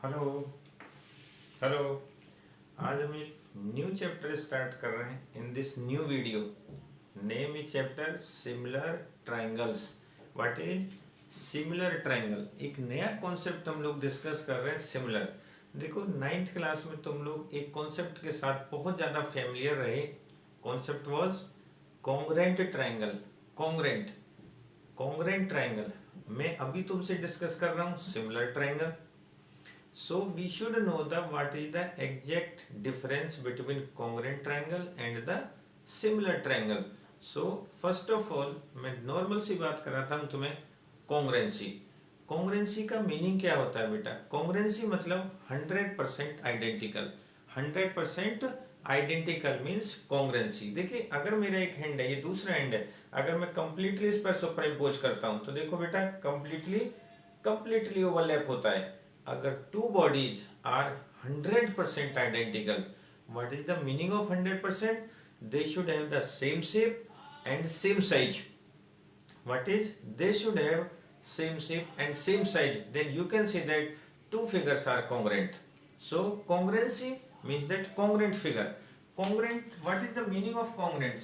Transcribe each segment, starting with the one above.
Hello hello. आज हम एक न्यू चैप्टर स्टार्ट कर रहे हैं in this new video. Name is chapter similar triangles. What is similar triangle? एक नया कॉन्सेप्ट हम लोग डिस्कस कर रहे हैं, सिमिलर। देखो, नाइन्थ क्लास में तुम लोग एक कॉन्सेप्ट के साथ बहुत ज़्यादा फेमिलियर रहे। Concept was congruent triangle. Congruent congruent triangle. मैं अभी तुमसे डिस्कस कर रहा हूँ similar triangle. So we should know what is the exact difference between congruent triangle and the similar triangle. So first of all, मैं normal सी बात कराता हूँ तुम्हें। कॉन्ग्रेंसी। कॉन्ग्रेंसी का मीनिंग क्या होता है बेटा? कॉन्ग्रेंसी मतलब 100% आइडेंटिकल। 100% identical means कॉन्ग्रेंसी। देखिए, अगर मेरा एक हैंड है, ये दूसरा हैंड है, अगर मैं कंप्लीटली इस पर सुपरइम्पोज करता हूँ तो देखो बेटा, कंप्लीटली ओवरलैप होता है। अगर two bodies are 100% identical, what is the meaning of 100%? They should have the same shape and same size. What is? They should have same shape and same size, then you can say that two figures are congruent. So congruency means that congruent figure. Congruent, what is the meaning of congruent?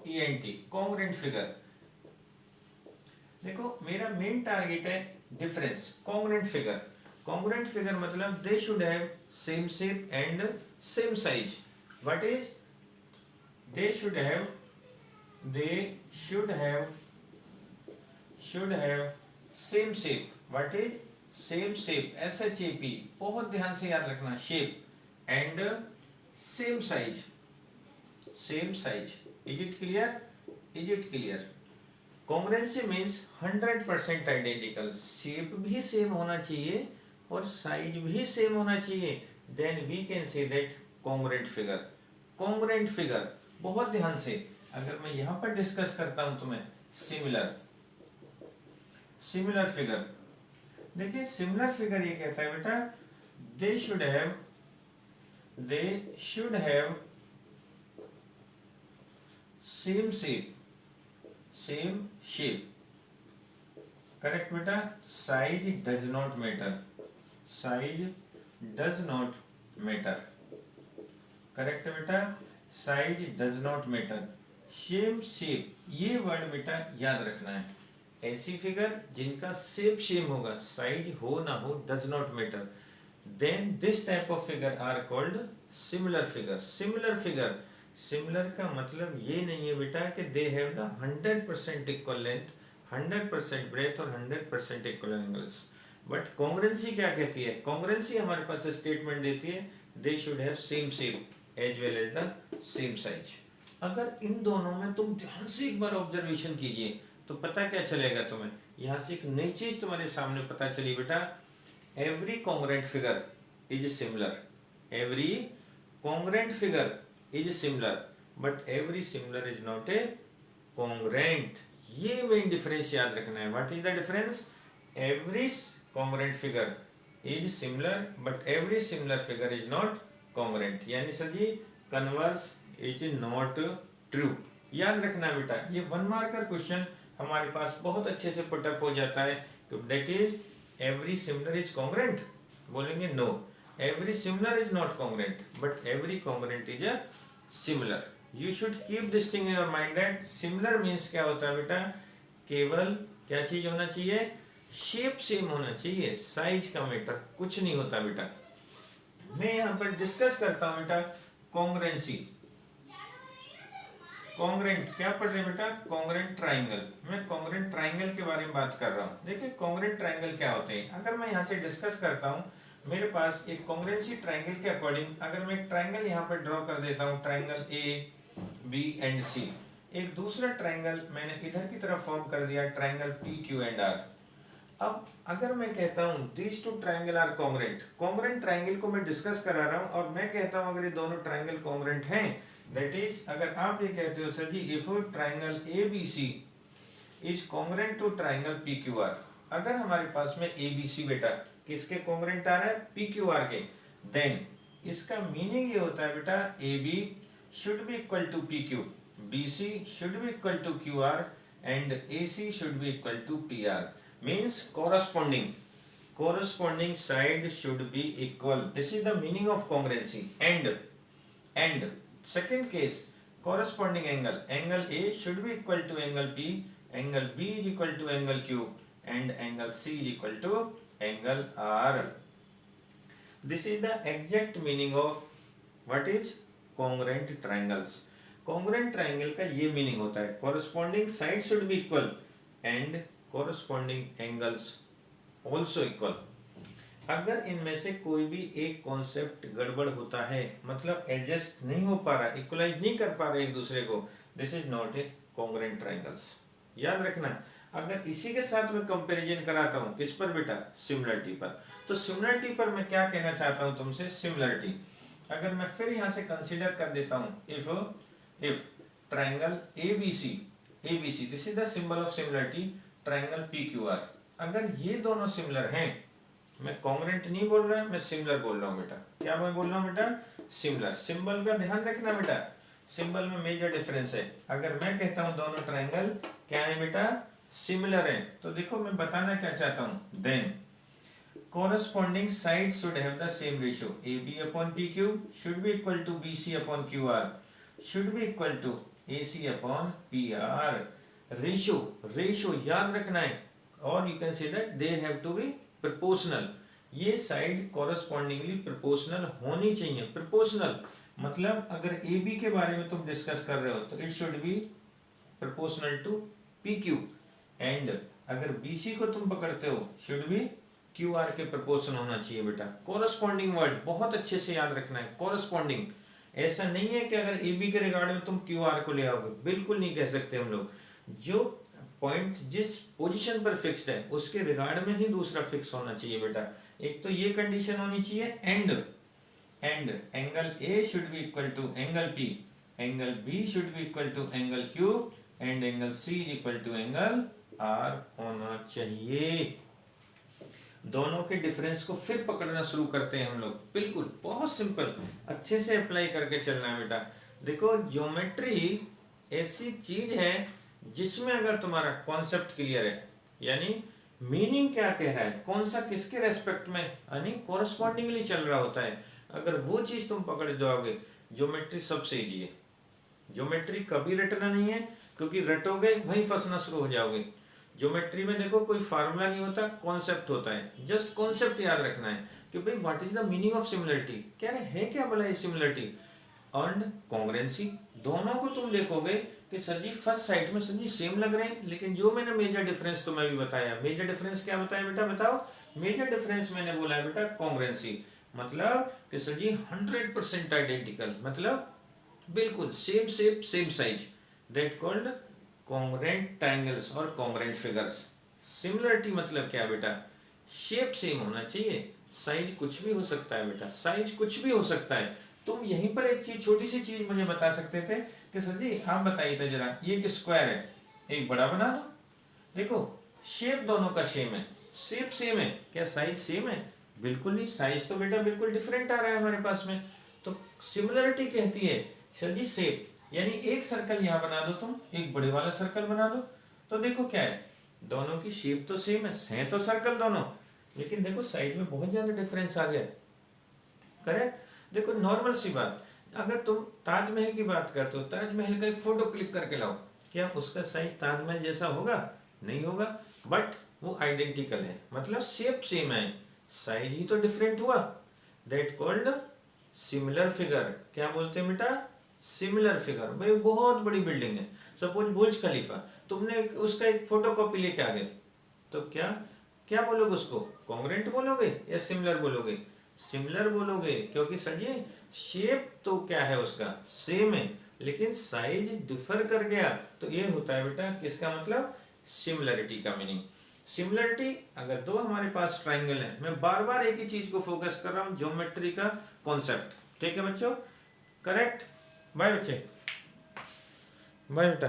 CONGRUENT, congruent figure. देखो, मेरा main target है difference. Congruent figure. Congruent figure मतलब they should have same shape and same size. What is? They should have same shape. What is? Same shape, SHAP। बहुत ध्यान से याद रखना, shape and same size. Is it clear? Congruency means 100% identical. Shape भी same होना चाहिए और size भी सेम होना चाहिए, then we can say that congruent figure. Congruent figure, बहुत ध्यान से। अगर मैं यहां पर डिस्कस करता हूं तुम्हें सिमिलर फिगर। देखिए, सिमिलर फिगर ये कहता है बेटा, they should have same shape. Correct बेटा? Size does not matter. Correct बेटा? Size does not matter. Same shape, ये वर्ड बेटा याद रखना है। ऐसी फिगर जिनका शेप सेम होगा, साइज हो ना हो, does not matter, then this type of figure are called similar figure. Similar का मतलब ये नहीं है बेटा कि they have the 100% equal length, 100% breadth और 100% इक्वल एंगल्स। बट कॉन्ग्रुएंसी क्या कहती है? कॉन्ग्रुएंसी हमारे पास स्टेटमेंट देती है, they should have same shape as well as the same size. अगर इन दोनों में तुम ध्यान से एक बार ऑब्जर्वेशन कीजिए तो पता क्या चलेगा तुम्हें? यहां से एक नई चीज तुम्हारे सामने पता चली बेटा। Every congruent figure is similar. Every congruent figure is similar, but every similar is not a congruent. ये मेन डिफरेंस याद रखना है। What is the difference? Every congruent figure is similar, but every similar figure is not congruent. यानी sir ji, converse is not true. याद रखना है बेटा, ये 1 मार्कर क्वेश्चन हमारे पास बहुत अच्छे से पुटअप हो जाता है। That is every similar is congruent. बोलेंगे no, every similar is not congruent, but every congruent is a similar. You should keep this thing in your mind that similar means क्या होता है बेटा? केवल क्या चीज होना चाहिए? शेप सेम होना चाहिए, साइज का मैटर कुछ नहीं होता बेटा। मैं यहाँ पर डिस्कस करता हूँ बेटा कॉन्ग्रुएंसी। कॉन्ग्रुएंट क्या पढ़ रहे हैं बेटा? Congruent triangle. मैं कॉन्ग्रुएंट ट्राइंगल के बारे में बात कर रहा हूँ। देखिए, कॉन्ग्रुएंट ट्राइंगल क्या होते हैं? अगर मैं यहाँ से डिस्कस करता हूँ, मेरे पास एक कॉन्ग्रुएंसी ट्राइंगल के अकॉर्डिंग अगर मैं एक ट्राइंगल यहाँ पर ड्रॉ कर देता हूँ, ट्राइंगल ABC। एक दूसरा ट्राइंगल मैंने इधर की तरफ फॉर्म कर दिया, ट्राइंगल PQR। अब अगर मैं कहता हूँ these two triangle are congruent, congruent triangle को मैं डिस्कस करा रहा हूँ और मैं कहता हूँ अगर ये दोनों ट्राइंगल कॉन्ग्रुएंट हैं, दैट इज अगर आप ये कहते हो sir ji if triangle ABC is congruent to triangle PQR। अगर हमारे पास में ABC बेटा किसके कॉन्ग्रुएंट आ रहा है? PQR के। देन इसका मीनिंग ये होता है बेटा, AB should be equal to PQ, BC should be equal to QR and AC should be equal to PR। Means corresponding. corresponding side should be equal. This is the meaning of congruency. And second case, corresponding angle A should be equal to angle P, angle B is equal to angle Q, and angle C is equal to angle R. This is the exact meaning of what is congruent triangles. congruent triangle का ये meaning होता है, corresponding side should be equal and corresponding angles also equal. अगर इनमें से कोई भी एक कॉन्सेप्ट गड़बड़ होता है, मतलब एडजस्ट नहीं हो पा रहा, इक्वलाइज नहीं कर पा रहे एक दूसरे को, this is not a congruent triangles. याद रखना. अगर इसी के साथ मैं कंपैरिजन कराता हूँ किस पर बेटा, सिमिलरिटी पर. तो सिमिलरिटी पर मैं क्या कहना चाहता हूँ तुमसे, सिमिलरिटी अगर मैं फिर यहाँ से कंसीडर कर देता हूँ, if triangle ABC, this is the symbol of similarity, triangle PQR, अगर ये दोनों सिमिलर हैं, मैं कॉन्ग्रुएंट नहीं बोल रहा, मैं सिमिलर बोल रहा हूँ बेटा. क्या मैं बोल रहा हूँ बेटा, सिमिलर. सिंबल का ध्यान रखना बेटा, सिंबल में मेजर डिफरेंस है. अगर मैं कहता हूँ दोनों ट्रायंगल क्या है बेटा, सिमिलर है, तो देखो मैं बताना क्या चाहता हूँ, then corresponding sides should have the same ratio. AB upon PQ should be equal to BC upon QR, should be equal to AC upon PR. Ratio याद रखना है. और you can say that they have to be proportional. ये side correspondingly proportional होनी चाहिए. Proportional मतलब अगर AB के बारे में तुम डिस्कस कर रहे हो तो it should be proportional to PQ, and अगर BC को तुम पकड़ते हो शुड बी QR के प्रोपोर्शन होना चाहिए बेटा. कॉरेस्पॉन्डिंग वर्ड बहुत अच्छे से याद रखना है. कॉरेस्पॉन्डिंग ऐसा नहीं है कि अगर AB के रिगार्ड में तुम QR को ले आओगे, बिल्कुल नहीं कह सकते हम लोग. जो पॉइंट जिस पोजीशन पर फिक्स्ड है उसके रिगार्ड में ही दूसरा फिक्स होना चाहिए बेटा. एक तो ये कंडीशन होनी चाहिए, and angle A should be equal to angle P, angle B should be equal to angle Q, and angle C equal to angle R होना चाहिए. दोनों के डिफरेंस को फिर पकड़ना शुरू करते हैं हम लोग. बिल्कुल बहुत सिंपल, अच्छे से अप्लाई करके चलना है बेटा. देखो ज्योमेट्री ऐसी चीज है जिसमें अगर तुम्हारा कॉन्सेप्ट क्लियर है, यानी मीनिंग क्या कह रहा है, कौन सा किसके रेस्पेक्ट में, यानी कॉरेस्पॉन्डिंगली चल रहा होता है, अगर वो चीज तुम पकड़ जाओगे, ज्योमेट्री सबसे इजी है. ज्योमेट्री कभी रटना नहीं है, क्योंकि रटोगे वहीं फंसना शुरू हो जाओगे. ज्योमेट्री में देखो कोई फार्मूला नहीं होता, कॉन्सेप्ट होता है. जस्ट कॉन्सेप्ट याद रखना है कि भाई what is the meaning of similarity, क्या है क्या बोला ये सिमिलरिटी, एंड कॉन्ग्रुएंसी. दोनों को तुम देखोगे कि सर जी फर्स्ट साइड में सर जी सेम लग रहे हैं, लेकिन जो मैंने मेजर डिफरेंस तुम्हें भी बताया, मेजर डिफरेंस क्या बताया बेटा, बताओ. मेजर डिफरेंस मैंने बोला है बेटा कॉन्ग्रुएंसी, मतलब कि सर जी 100% आइडेंटिकल, मतलब बिल्कुल same shape same size, that called congruent triangles और कॉन्ग्रुएंट फिगर्स. सिमिलरिटी मतलब क्या बेटा, शेप सेम होना चाहिए, साइज कुछ भी हो सकता है बेटा, साइज कुछ भी हो सकता है. तुम यहीं पर एक चीज, छोटी सी चीज मुझे बता सकते थे कि सर जी आप बताइए था जरा, ये एक स्क्वायर है, एक बड़ा बना दो. देखो शेप दोनों का सेम है, शेप सेम है, क्या साइज सेम है, बिल्कुल नहीं. साइज तो बेटा बिल्कुल डिफरेंट आ रहा है हमारे पास में. तो सिमिलरिटी कहती है सर जी शेप, यानी एक सर्कल यहाँ बना दो तुम, एक बड़े वाला सर्कल बना दो, तो देखो क्या है, दोनों की शेप तो सेम है तो सर्कल दोनों, लेकिन देखो साइज में बहुत ज्यादा डिफरेंस आ गया. करेक्ट. देखो नॉर्मल सी बात, अगर तुम ताजमहल की बात करते हो, ताजमहल का एक फोटो क्लिक करके लाओ, क्या उसका साइज ताजमहल जैसा होगा, नहीं होगा, बट वो आइडेंटिकल है, मतलब शेप सेम है, साइज ही तो डिफरेंट हुआ. That called similar figure. क्या बोलते हैं बेटा, सिमिलर फिगर. भाई बहुत बड़ी बिल्डिंग है, सपोज बुर्ज खलीफा, तुमने उसका एक फोटो कॉपी लेके आ गए, तो क्या क्या बोलोगे उसको, कॉन्ग्रुएंट बोलोगे या सिमिलर बोलोगे, सिमिलर बोलोगे, क्योंकि सर जी शेप तो क्या है उसका सेम है, लेकिन साइज डिफर कर गया, तो ये होता है बेटा किसका मतलब, सिमिलरिटी का मीनिंग. सिमिलरिटी अगर दो हमारे पास ट्राइंगल है, मैं बार बार एक ही चीज को फोकस कर रहा हूं, ज्योमेट्री का कॉन्सेप्ट. ठीक है बच्चों, करेक्ट. बाय बच्चे, बाय बेटा.